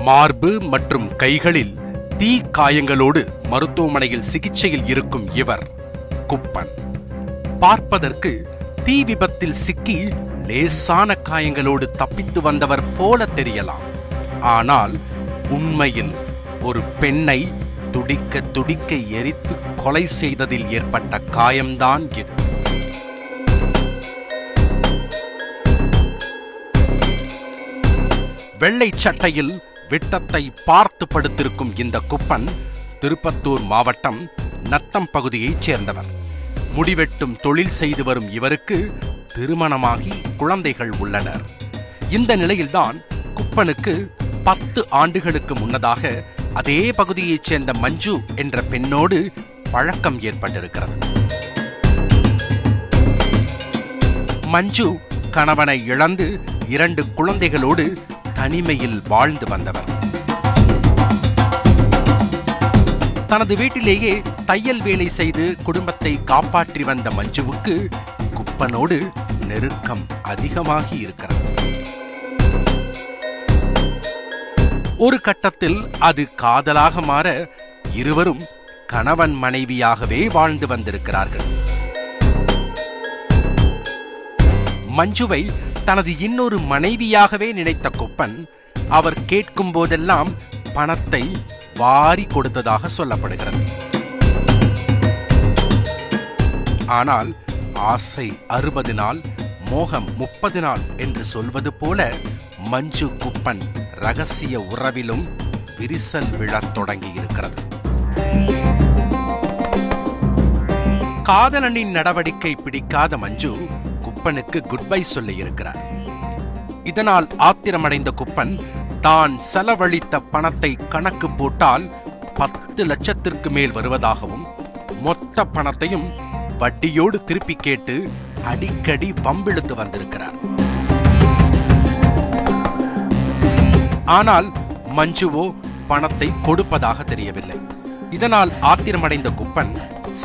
மார்பு மற்றும் கைகளில் தீ காயங்களோடு மருத்துவமனையில் சிகிச்சையில் இருக்கும் இவர் குப்பன். பார்ப்பதற்கு தீ விபத்தில் சிக்கி லேசான காயங்களோடு தப்பித்து வந்தவர் போல தெரியலாம். ஆனால் உண்மையில் ஒரு பெண்ணை துடிக்க துடிக்க எரித்து கொலை செய்ததில் ஏற்பட்ட காயம்தான் இது. வெள்ளை சட்டையில் விட்டத்தை பார்த்து படுத்திருக்கும் இந்த குப்பன் திருப்பத்தூர் மாவட்டம் நத்தம் பகுதியைச் சேர்ந்தவர். முடிவெட்டும் தொழில் செய்து வரும் இவருக்கு திருமணமாகி குழந்தைகள் உள்ளனர். இந்த நிலையில்தான் குப்பனுக்கு 10 ஆண்டுகளுக்கு முன்னதாக அதே பகுதியைச் சேர்ந்த மஞ்சு என்ற பெண்ணோடு பழக்கம் ஏற்பட்டிருக்கிறது. மஞ்சு கணவனை இழந்து 2 குழந்தைகளோடு தனிமையில் வாழ்ந்து வந்தவர். தனது வீட்டிலேயே தையல் வேலை செய்து குடும்பத்தை காப்பாற்றி வந்த மஞ்சுவுக்கு குப்பனோடு நெருக்கம் அதிகமாகி இருக்கிறது. ஒரு கட்டத்தில் அது காதலாக மாற இருவரும் கணவன் மனைவியாகவே வாழ்ந்து வந்திருக்கிறார்கள். மஞ்சுவை தனது இன்னொரு மனைவியாகவே நினைத்த குப்பன் அவர் கேட்கும் போதெல்லாம் பணத்தை வாரி கொடுத்ததாக சொல்லப்படுகிறது. ஆனால் ஆசை 60 நாள், மோகம் 30 நாள் என்று சொல்வது போல மஞ்சு குப்பன் ரகசிய உறவிலும் விரிசல் விழத் தொடங்கி இருக்கிறது. காதலனின் நடவடிக்கை பிடிக்காத மஞ்சு குப்பனுக்கு குட் பை சொல்லி இருக்கிறார். இதனால் ஆத்திரமடைந்த குப்பன் தான் செலவழித்த பணத்தை கணக்கு போட்டால் 10 லட்சத்திற்கு மேல் வருவதாகவும் மொத்த பணத்தையும் வட்டியோடு திருப்பி கேட்டு அடிக்கடி வம்பிழுத்து வந்திருக்கிறார். ஆனால் மஞ்சுவோ பணத்தை கொடுப்பதாக தெரியவில்லை. இதனால் ஆத்திரமடைந்த குப்பன்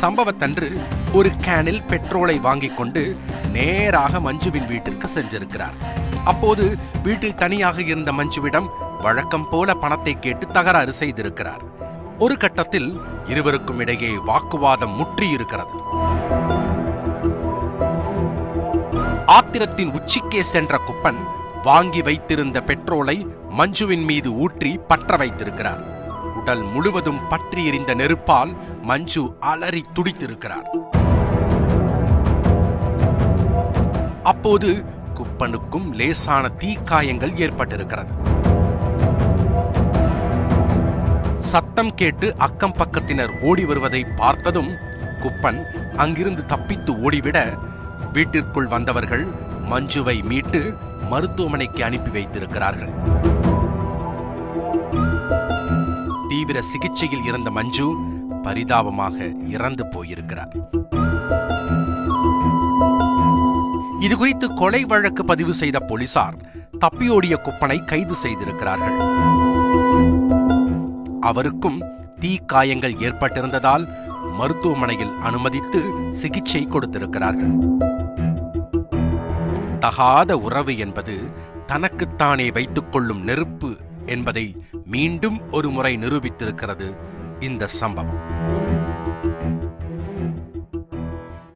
சம்பவத்தன்று ஒரு கேனில் பெட்ரோலை வாங்கிக் கொண்டு நேராக மஞ்சுவின் வீட்டிற்கு சென்றிருக்கிறார். அப்போது வீட்டில் தனியாக இருந்த மஞ்சுவிடம் வழக்கம் போல பணத்தை கேட்டு தகராறு செய்திருக்கிறார். ஒரு கட்டத்தில் இருவருக்கும் இடையே வாக்குவாதம் முற்றியிருக்கிறது. ஆத்திரத்தின் உச்சிக்கே சென்ற குப்பன் வாங்கி வைத்திருந்த பெட்ரோலை மஞ்சுவின் மீது ஊற்றி பற்ற வைத்திருக்கிறார். உடல் முழுவதும் பற்றி எரிந்த நெருப்பால் மஞ்சு அலறி துடித்திருக்கிறார். அப்போது குப்பனுக்கும் லேசான தீக்காயங்கள் ஏற்பட்டிருக்கிறது. சத்தம் கேட்டு அக்கம் பக்கத்தினர் ஓடி வருவதை பார்த்ததும் குப்பன் அங்கிருந்து தப்பித்து ஓடிவிட வீட்டிற்குள் வந்தவர்கள் மஞ்சுவை மீட்டு மருத்துவமனைக்கு அனுப்பி வைத்திருக்கிறார்கள். தீவிர சிகிச்சையில் இருந்த மஞ்சு பரிதாபமாக இறந்து போயிருக்கிறார். இதுகுறித்து கொலை வழக்கு பதிவு செய்த போலீசார் தப்பியோடிய குப்பனை கைது செய்திருக்கிறார்கள். அவருக்கும் தீக்காயங்கள் ஏற்பட்டிருந்ததால் மருத்துவமனையில் அனுமதித்து சிகிச்சை கொடுத்திருக்கிறார்கள். தகாத உறவு என்பது தனக்குத்தானே வைத்துக் கொள்ளும் நெருப்பு என்பதை மீண்டும் ஒரு முறை நிரூபித்திருக்கிறது இந்த சம்பவம்.